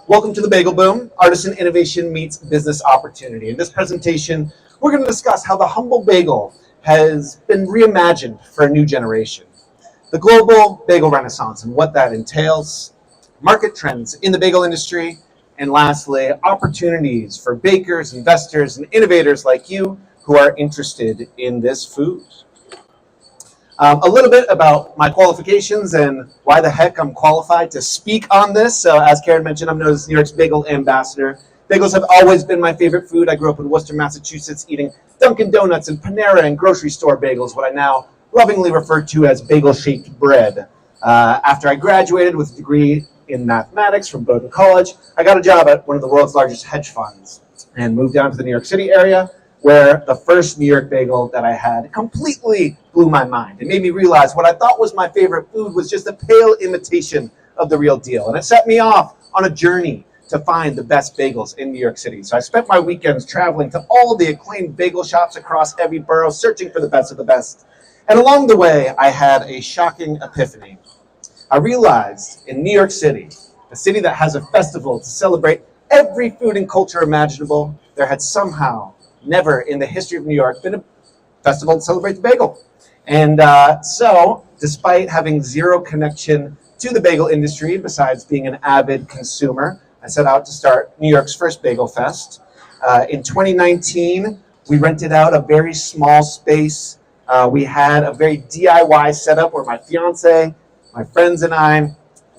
Welcome to the Bagel Boom. Artisan innovation meets business opportunity. In this presentation, we're going to discuss how the humble bagel has been reimagined for a new generation, the global bagel renaissance and what that entails, market trends in the bagel industry, and lastly, opportunities for bakers, investors, and innovators like you who are interested in this food. A little bit about my qualifications and why the heck I'm qualified to speak on this. So as Karen mentioned, I'm known as New York's Bagel Ambassador. Bagels have always been my favorite food. I grew up in Worcester, Massachusetts, eating Dunkin' Donuts and Panera and grocery store bagels, what I now lovingly refer to as bagel-shaped bread. After I graduated with a degree in mathematics from Bowdoin College, I got a job at one of the world's largest hedge funds and moved down to the New York City area, where the first New York bagel that I had completely blew my mind. It made me realize what I thought was my favorite food was just a pale imitation of the real deal. And it set me off on a journey to find the best bagels in New York City. So I spent my weekends traveling to all the acclaimed bagel shops across every borough, searching for the best of the best. And along the way, I had a shocking epiphany. I realized in New York City, a city that has a festival to celebrate every food and culture imaginable, there had somehow never in the history of New York been a festival to celebrate the bagel. And so, despite having zero connection to the bagel industry, besides being an avid consumer, I set out to start New York's first Bagel Fest. In 2019, we rented out a very small space. We had a very DIY setup where my fiance, my friends, and I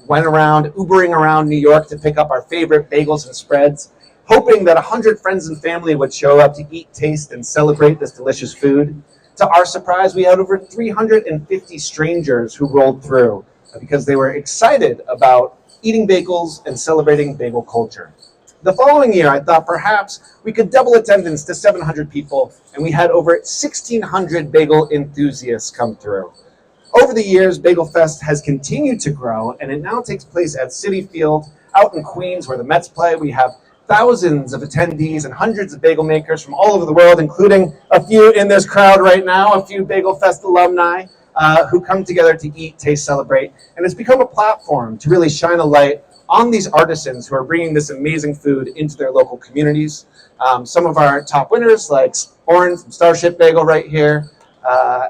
went around, Ubering around New York to pick up our favorite bagels and spreads, hoping that 100 friends and family would show up to eat, taste, and celebrate this delicious food. To our surprise, we had over 350 strangers who rolled through because they were excited about eating bagels and celebrating bagel culture. The following year, I thought perhaps we could double attendance to 700 people, and we had over 1,600 bagel enthusiasts come through. Over the years, Bagel Fest has continued to grow, and it now takes place at Citi Field out in Queens where the Mets play. We have thousands of attendees and hundreds of bagel makers from all over the world, including a few in this crowd right now, a few Bagel Fest alumni who come together to eat, taste, celebrate. And it's become a platform to really shine a light on these artisans who are bringing this amazing food into their local communities. Some of our top winners, like Oren from Starship Bagel right here,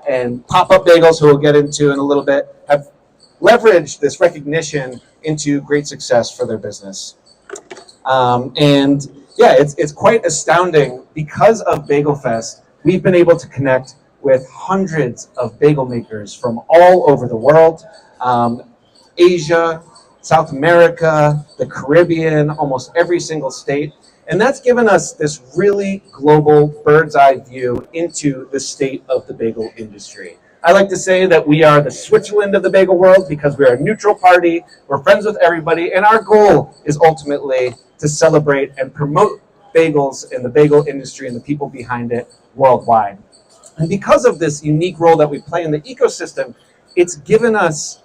and Pop-Up Bagels, who we'll get into in a little bit, have leveraged this recognition into great success for their business. And yeah, it's quite astounding. Because of Bagel Fest, we've been able to connect with hundreds of bagel makers from all over the world, Asia, South America, the Caribbean, almost every single state. And that's given us this really global bird's eye view into the state of the bagel industry. I like to say that we are the Switzerland of the bagel world because we're a neutral party, we're friends with everybody, and our goal is ultimately to celebrate and promote bagels and the bagel industry and the people behind it worldwide. And because of this unique role that we play in the ecosystem, it's given us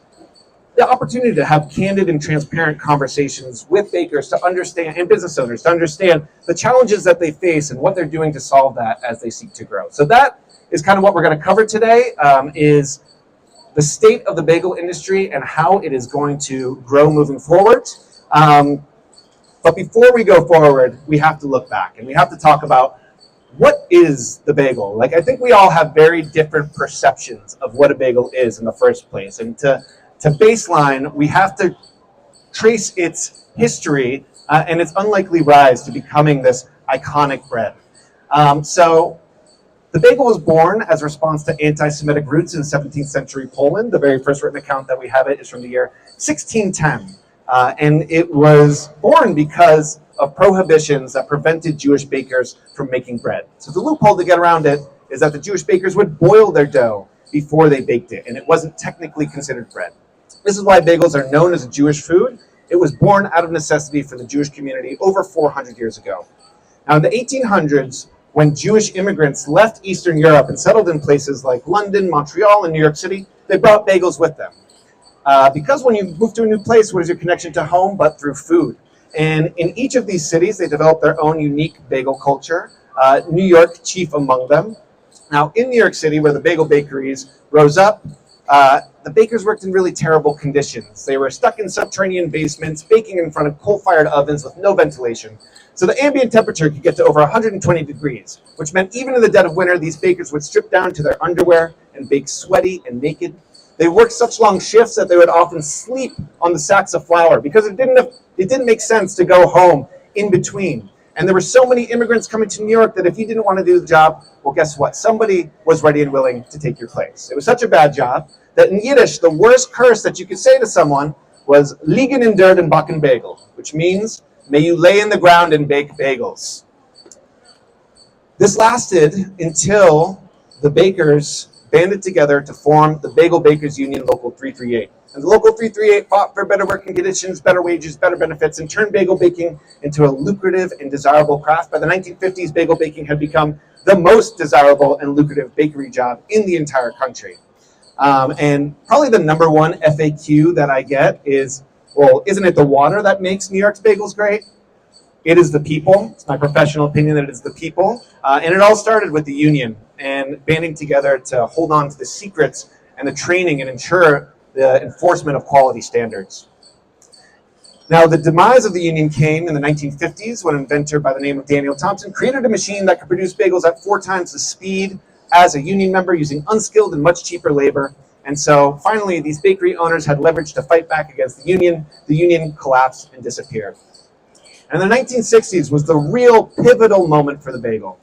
the opportunity to have candid and transparent conversations with bakers to understand, and business owners to understand the challenges that they face and what they're doing to solve that as they seek to grow. So that is kind of what we're going to cover today, is the state of the bagel industry and how it is going to grow moving forward. But before we go forward, we have to look back and we have to talk about what is the bagel. Like, I think we all have very different perceptions of what a bagel is in the first place. And to baseline, we have to trace its history and its unlikely rise to becoming this iconic bread. So the bagel was born as a response to anti-Semitic roots in 17th century Poland. The very first written account that we have it is from the year 1610. And it was born because of prohibitions that prevented Jewish bakers from making bread. So the loophole to get around it is that the Jewish bakers would boil their dough before they baked it, and it wasn't technically considered bread. This is why bagels are known as a Jewish food. It was born out of necessity for the Jewish community over 400 years ago. Now, in the 1800s, when Jewish immigrants left Eastern Europe and settled in places like London, Montreal, and New York City, they brought bagels with them. Because when you move to a new place, what is your connection to home but through food? And in each of these cities, they developed their own unique bagel culture, New York chief among them. Now, in New York City, where the bagel bakeries rose up, the bakers worked in really terrible conditions. They were stuck in subterranean basements, baking in front of coal-fired ovens with no ventilation. So the ambient temperature could get to over 120 degrees, which meant even in the dead of winter, these bakers would strip down to their underwear and bake sweaty and naked. They worked such long shifts that they would often sleep on the sacks of flour because it didn't make sense to go home in between. And there were so many immigrants coming to New York that if you didn't want to do the job, well, guess what? Somebody was ready and willing to take your place. It was such a bad job that in Yiddish, the worst curse that you could say to someone was liegen in dirt and backen bagel, which means, may you lay in the ground and bake bagels. This lasted until the bakers banded together to form the Bagel Bakers Union Local 338. And the Local 338 fought for better working conditions, better wages, better benefits, and turned bagel baking into a lucrative and desirable craft. By the 1950s, bagel baking had become the most desirable and lucrative bakery job in the entire country. And probably the number one FAQ that I get is, well, isn't it the water that makes New York's bagels great? It is the people. It's my professional opinion that it is the people. And it all started with the union and banding together to hold on to the secrets and the training and ensure the enforcement of quality standards. Now, the demise of the union came in the 1950s when an inventor by the name of Daniel Thompson created a machine that could produce bagels at 4 times the speed as a union member using unskilled and much cheaper labor. And so finally, these bakery owners had leverage to fight back against the union. The union collapsed and disappeared. And the 1960s was the real pivotal moment for the bagel.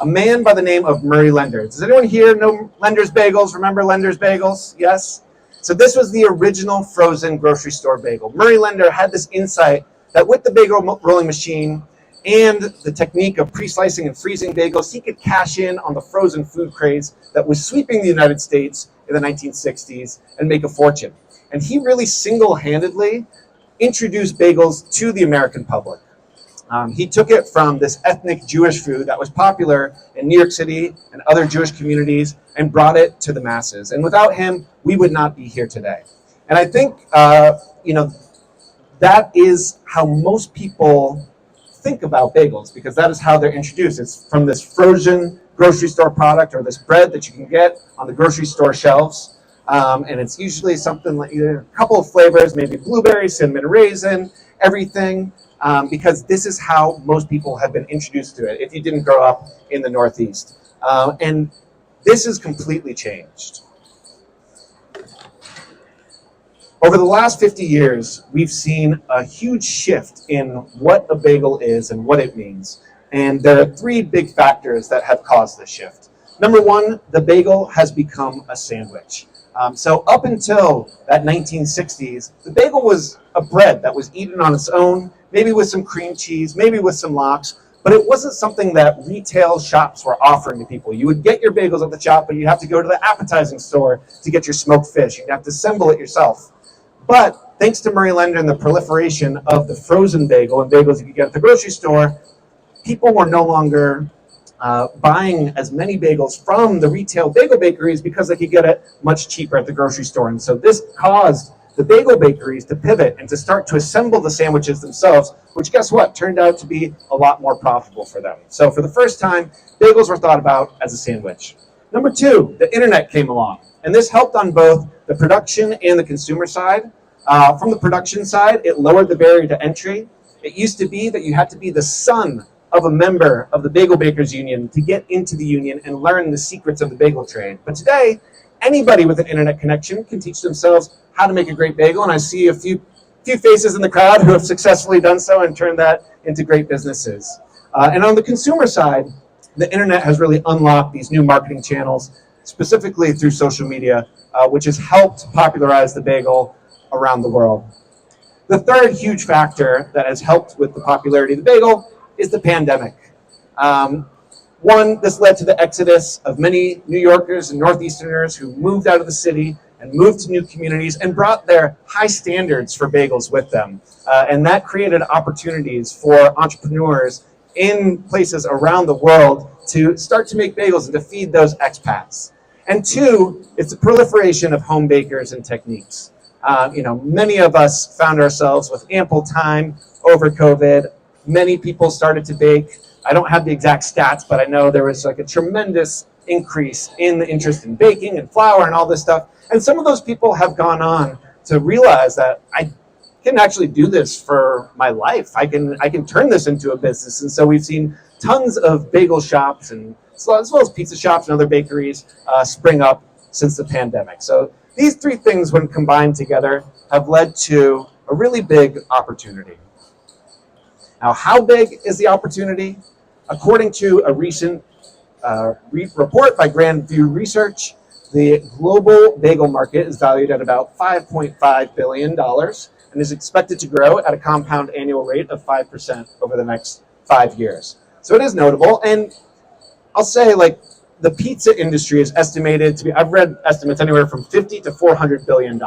A man by the name of Murray Lender. Does anyone here know Lender's Bagels? Remember Lender's Bagels? Yes? So this was the original frozen grocery store bagel. Murray Lender had this insight that with the bagel rolling machine and the technique of pre-slicing and freezing bagels, he could cash in on the frozen food craze that was sweeping the United States in the 1960s and make a fortune. And he really single-handedly introduced bagels to the American public. He took it from this ethnic Jewish food that was popular in New York City and other Jewish communities and brought it to the masses. And without him, we would not be here today. And I think, that is how most people think about bagels, because that is how they're introduced. It's from this frozen grocery store product or this bread that you can get on the grocery store shelves. And it's usually something like either a couple of flavors, maybe blueberry, cinnamon raisin, everything. Because this is how most people have been introduced to it if you didn't grow up in the Northeast. And this has completely changed. Over the last 50 years, we've seen a huge shift in what a bagel is and what it means. And there are 3 big factors that have caused this shift. Number 1, the bagel has become a sandwich. So up until that 1960s, the bagel was a bread that was eaten on its own, maybe with some cream cheese, maybe with some lox, but it wasn't something that retail shops were offering to people. You would get your bagels at the shop, but you'd have to go to the appetizing store to get your smoked fish. You'd have to assemble it yourself. But thanks to Murray Lender and the proliferation of the frozen bagel and bagels you could get at the grocery store, people were no longer buying as many bagels from the retail bagel bakeries because they could get it much cheaper at the grocery store. And so this caused the bagel bakeries to pivot and to start to assemble the sandwiches themselves, which guess what? Turned out to be a lot more profitable for them. So for the first time, bagels were thought about as a sandwich. Number 2, the internet came along. And this helped on both the production and the consumer side. From the production side, it lowered the barrier to entry. It used to be that you had to be the son of a member of the Bagel Bakers Union to get into the union and learn the secrets of the bagel trade. But today, anybody with an internet connection can teach themselves how to make a great bagel. And I see a few faces in the crowd who have successfully done so and turned that into great businesses. And on the consumer side, the internet has really unlocked these new marketing channels, specifically through social media, which has helped popularize the bagel around the world. The third huge factor that has helped with the popularity of the bagel is the pandemic. One, this led to the exodus of many New Yorkers and Northeasterners who moved out of the city and moved to new communities and brought their high standards for bagels with them. And that created opportunities for entrepreneurs in places around the world to start to make bagels and to feed those expats. And 2, it's the proliferation of home bakers and techniques. Many of us found ourselves with ample time over COVID. Many people started to bake. I don't have the exact stats, but I know there was like a tremendous increase in the interest in baking and flour and all this stuff. And some of those people have gone on to realize that I can actually do this for my life. I can turn this into a business. And so we've seen tons of bagel shops and as well as pizza shops and other bakeries spring up since the pandemic. So these three things, when combined together, have led to a really big opportunity. Now, how big is the opportunity? According to a recent report by Grand View Research, the global bagel market is valued at about $5.5 billion and is expected to grow at a compound annual rate of 5% over the next 5 years. So it is notable. And I'll say, like, the pizza industry is estimated to be, I've read estimates anywhere from 50 to $400 billion.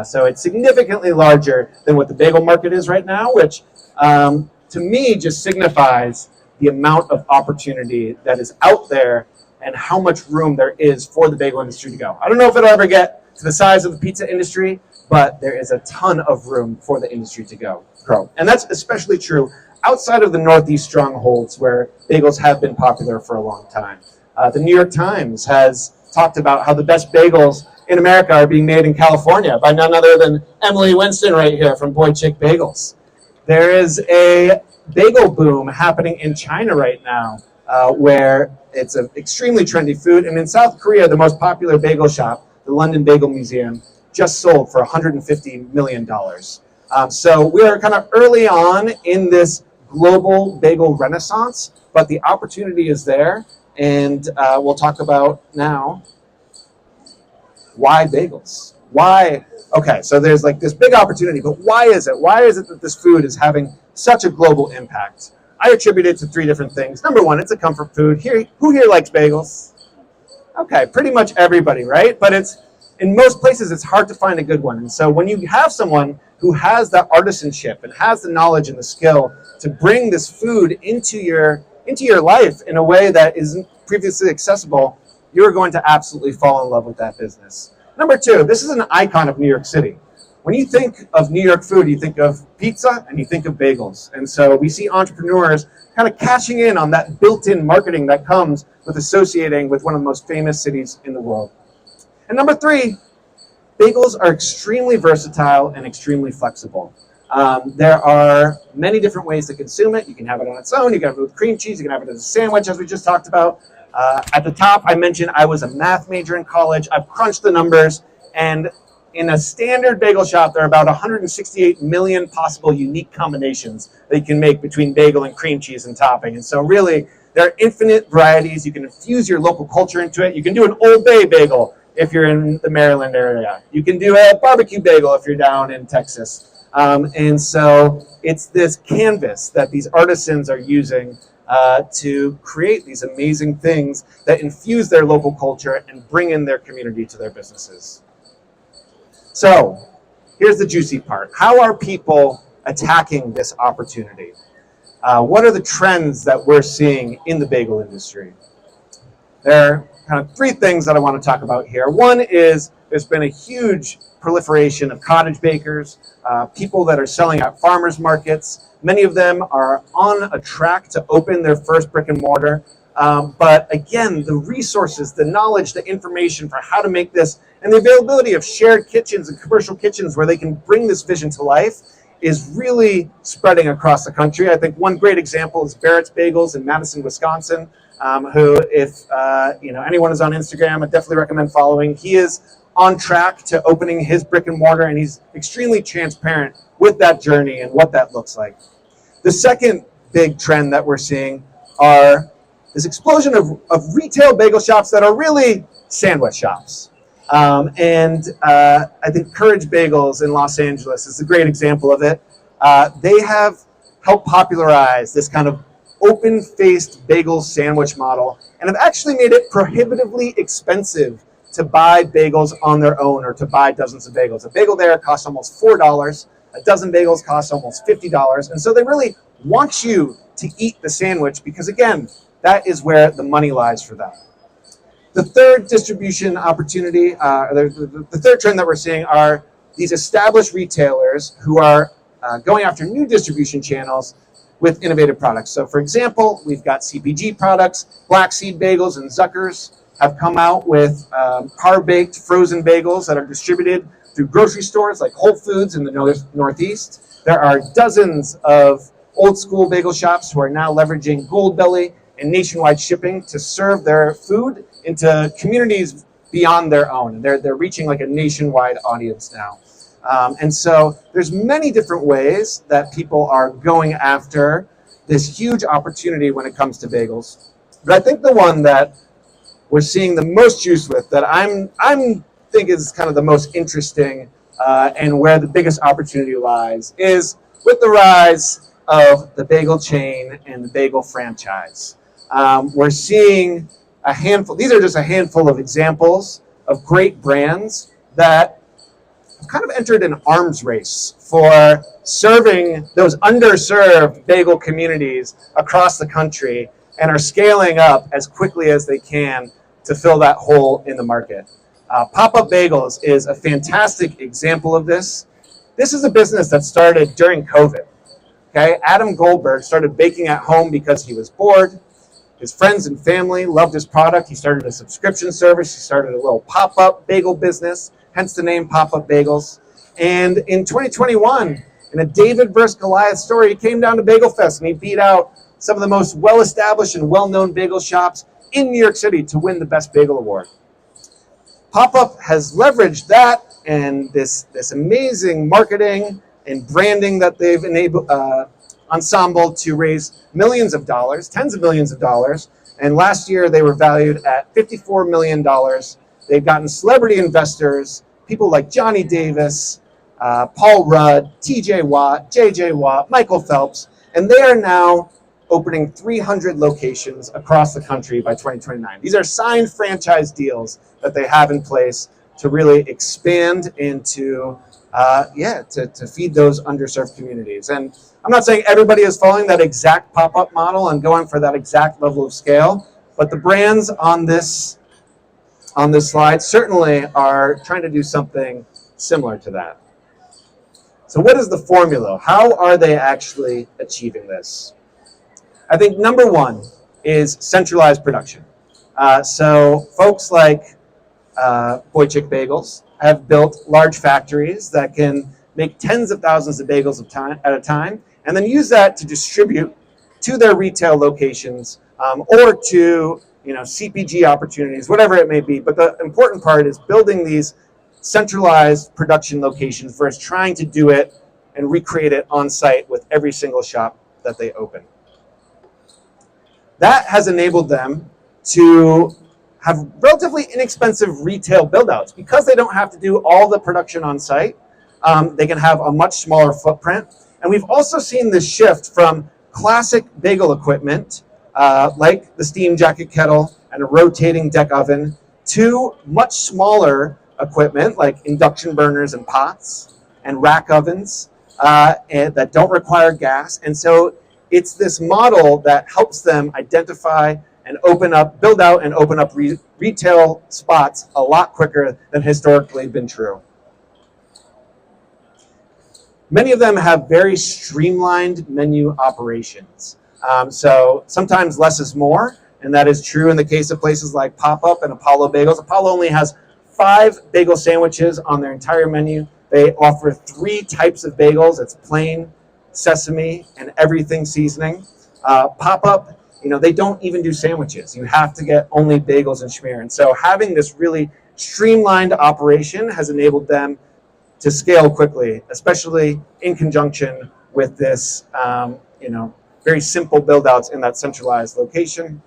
So it's significantly larger than what the bagel market is right now, which to me just signifies the amount of opportunity that is out there and how much room there is for the bagel industry to go. I don't know if it'll ever get to the size of the pizza industry, but there is a ton of room for the industry to grow. And that's especially true outside of the Northeast strongholds where bagels have been popular for a long time. The New York Times has talked about how the best bagels in America are being made in California by none other than Emily Winston right here from Boy Chick Bagels. There is a bagel boom happening in China right now where it's an extremely trendy food. And in South Korea, the most popular bagel shop, the London Bagel Museum, just sold for $150 million. So we are kind of early on in this global bagel renaissance, but the opportunity is there. And we'll talk about now why bagels. Why? Okay, so there's like this big opportunity, but why is it? Why is it that this food is having such a global impact? I attribute it to three different things. Number one, it's a comfort food. Who here likes bagels? Okay, pretty much everybody, right? But it's in most places it's hard to find a good one. And so when you have someone who has that artisanship and has the knowledge and the skill to bring this food into your life in a way that isn't previously accessible, you're going to absolutely fall in love with that business. Number two, this is an icon of New York City. When you think of New York food, you think of pizza and you think of bagels. And so we see entrepreneurs kind of cashing in on that built-in marketing that comes with associating with one of the most famous cities in the world. And number three, bagels are extremely versatile and extremely flexible. There are many different ways to consume it. You can have it on its own, you can have it with cream cheese, you can have it as a sandwich, as we just talked about. At the top, I mentioned I was a math major in college. I've crunched the numbers, and in a standard bagel shop, there are about 168 million possible unique combinations that you can make between bagel and cream cheese and topping. And so really, there are infinite varieties. You can infuse your local culture into it. You can do an Old Bay bagel if you're in the Maryland area. You can do a barbecue bagel if you're down in Texas. And so it's this canvas that these artisans are using to create these amazing things that infuse their local culture and bring in their community to their businesses. So here's the juicy part. How are people attacking this opportunity? What are the trends that we're seeing in the bagel industry? There are kind of three things that I want to talk about here. One is there's been a huge proliferation of cottage bakers, people that are selling at farmers markets. Many of them are on a track to open their first brick and mortar. But again, the resources, the knowledge, the information for how to make this, and the availability of shared kitchens and commercial kitchens where they can bring this vision to life is really spreading across the country. I think one great example is Barrett's Bagels in Madison, Wisconsin, who, if anyone is on Instagram, I definitely recommend following. He is on track to opening his brick and mortar, and he's extremely transparent with that journey and what that looks like. The second big trend that we're seeing are this explosion of retail bagel shops that are really sandwich shops. I think Courage Bagels in Los Angeles is a great example of it. They have helped popularize this kind of open-faced bagel sandwich model and have actually made it prohibitively expensive to buy bagels on their own or to buy dozens of bagels. A bagel there costs almost $4. A dozen bagels costs almost $50. And so they really want you to eat the sandwich because, again, that is where the money lies for them. The third distribution opportunity, the third trend that we're seeing are these established retailers who are going after new distribution channels with innovative products. So for example, we've got CPG products, Black Seed Bagels and Zuckers. have come out with par-baked frozen bagels that are distributed through grocery stores like Whole Foods in the Northeast. There are dozens of old school bagel shops who are now leveraging Goldbelly and nationwide shipping to serve their food into communities beyond their own. They're reaching like a nationwide audience now. And so there's many different ways that people are going after this huge opportunity when it comes to bagels. But I think the one that we're seeing the most juice with, that I'm think is kind of the most interesting and where the biggest opportunity lies, is with the rise of the bagel chain and the bagel franchise. We're seeing a handful. These are just a handful of examples of great brands that have kind of entered an arms race for serving those underserved bagel communities across the country and are scaling up as quickly as they can to fill that hole in the market. Pop-Up Bagels is a fantastic example of this. This is a business that started during COVID. Okay, Adam Goldberg started baking at home because he was bored. His friends and family loved his product. He started a subscription service. He started a little pop-up bagel business, hence the name Pop-Up Bagels. And in 2021, in a David versus Goliath story, he came down to Bagel Fest and he beat out some of the most well-established and well-known bagel shops in New York City to win the Best Bagel Award. Pop-Up has leveraged that and this amazing marketing and branding that they've enabled ensemble to raise millions of dollars, tens of millions of dollars. And last year they were valued at $54 million. They've gotten celebrity investors, people like Johnny Davis, Paul Rudd, TJ Watt, JJ Watt, Michael Phelps, and they are now opening 300 locations across the country by 2029. These are signed franchise deals that they have in place to really expand into, to feed those underserved communities. And I'm not saying everybody is following that exact pop-up model and going for that exact level of scale, but the brands on this slide certainly are trying to do something similar to that. So what is the formula? How are they actually achieving this? I think number one is centralized production. So folks like Boychik Bagels have built large factories that can make tens of thousands of bagels at a time, and then use that to distribute to their retail locations or to CPG opportunities, whatever it may be. But the important part is building these centralized production locations versus trying to do it and recreate it on site with every single shop that they open. That has enabled them to have relatively inexpensive retail build-outs. Because they don't have to do all the production on site, they can have a much smaller footprint. And we've also seen this shift from classic bagel equipment, like the steam jacket kettle and a rotating deck oven, to much smaller equipment like induction burners and pots and rack ovens that don't require gas. And so it's this model that helps them identify and build out and open up retail spots a lot quicker than historically been true. Many of them have very streamlined menu operations. So sometimes less is more, and that is true in the case of places like Pop-Up and Apollo Bagels. Apollo only has 5 bagel sandwiches on their entire menu. They offer 3 types of bagels. It's plain, sesame, and everything seasoning. Pop-Up, they don't even do sandwiches. You have to get only bagels and schmear. And so having this really streamlined operation has enabled them to scale quickly, especially in conjunction with this, very simple build-outs in that centralized location.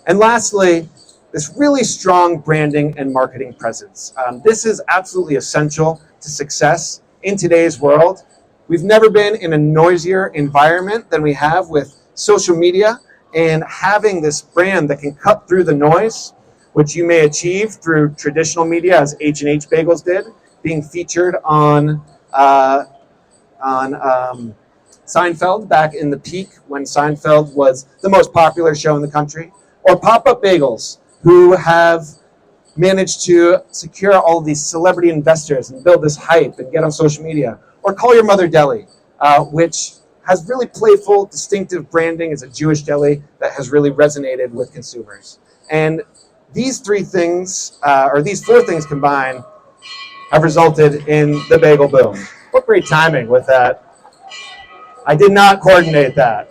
And lastly, this really strong branding and marketing presence. This is absolutely essential to success in today's world. We've never been in a noisier environment than we have with social media, and having this brand that can cut through the noise, which you may achieve through traditional media, as H&H Bagels did, being featured on Seinfeld back in the peak when Seinfeld was the most popular show in the country, or Pop-Up Bagels, who have managed to secure all of these celebrity investors and build this hype and get on social media, or Call Your Mother Deli, which has really playful, distinctive branding as a Jewish deli that has really resonated with consumers. And these three things, or these four things combined, have resulted in the Bagel Boom. What great timing with that. I did not coordinate that.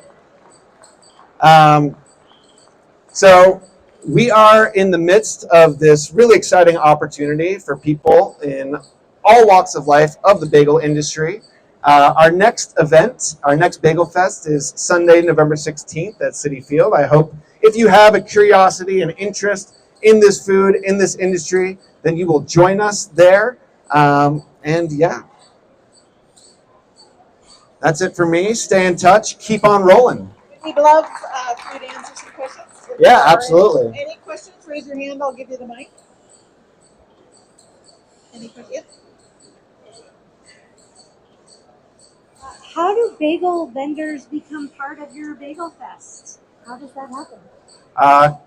So we are in the midst of this really exciting opportunity for people in all walks of life of the bagel industry. Our next event, our next Bagel Fest, is Sunday, November 16th at Citi Field. I hope if you have a curiosity and interest in this food, in this industry, then you will join us there. And yeah, that's it for me. Stay in touch. Keep on rolling. We'd love for you to answer some questions. Yeah, absolutely. Any questions? Raise your hand. I'll give you the mic. Any questions? How do bagel vendors become part of your Bagel Fest? How does that happen?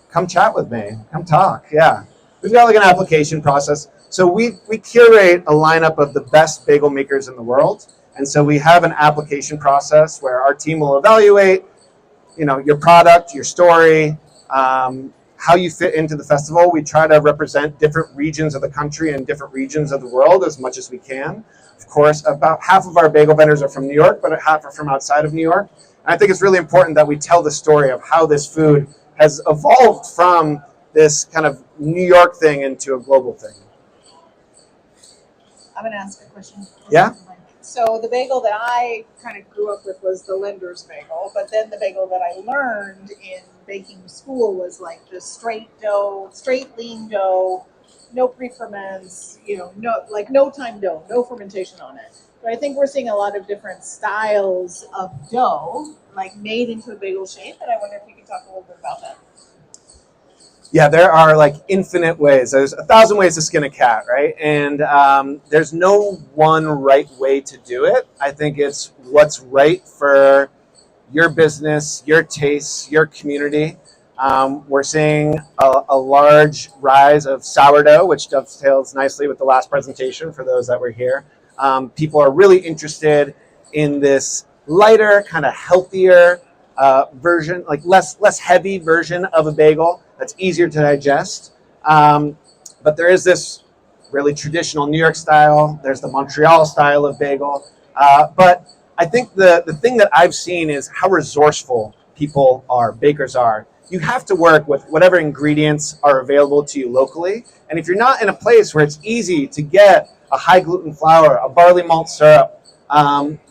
Come chat with me. Come talk. Yeah. We've got like an application process. So we curate a lineup of the best bagel makers in the world. And so we have an application process where our team will evaluate, your product, your story, how you fit into the festival. We try to represent different regions of the country and different regions of the world as much as we can. Of course, about half of our bagel vendors are from New York, but half are from outside of New York. And I think it's really important that we tell the story of how this food has evolved from this kind of New York thing into a global thing. I'm going to ask a question. Yeah? So the bagel that I kind of grew up with was the lender's bagel, but then the bagel that I learned in baking school was like the straight dough, straight lean dough, no pre-ferments, no time dough, no fermentation on it. But I think we're seeing a lot of different styles of dough, like made into a bagel shape, and I wonder if you could talk a little bit about that. Yeah, there are like infinite ways. There's 1,000 ways to skin a cat, right? And there's no one right way to do it. I think it's what's right for your business, your tastes, your community. We're seeing a large rise of sourdough, which dovetails nicely with the last presentation for those that were here. People are really interested in this lighter, kind of healthier version, like less heavy version of a bagel that's easier to digest. But there is this really traditional New York style. There's the Montreal style of bagel. But I think the thing that I've seen is how resourceful bakers are. You have to work with whatever ingredients are available to you locally. And if you're not in a place where it's easy to get a high gluten flour, a barley malt syrup,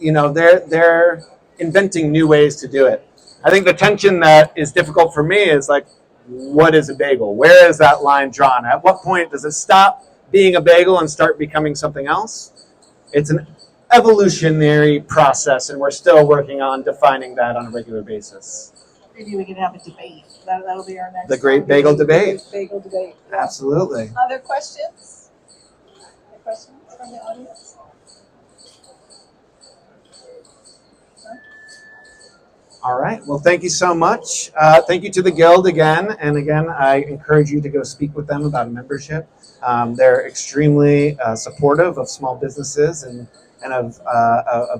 they're inventing new ways to do it. I think the tension that is difficult for me is like, what is a bagel? Where is that line drawn? At what point does it stop being a bagel and start becoming something else? It's an evolutionary process, and we're still working on defining that on a regular basis. Maybe we can have a debate. That'll be our next. The great bagel debate. Bagel debate. Yeah. Absolutely. Other questions? Any questions from the audience? All right. Well, thank you so much. Thank you to the Guild again. And again, I encourage you to go speak with them about a membership. They're extremely supportive of small businesses and of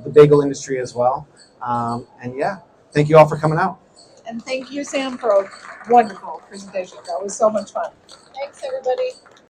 the bagel industry as well. And yeah, thank you all for coming out. And thank you, Sam, for a wonderful presentation. That was so much fun. Thanks, everybody.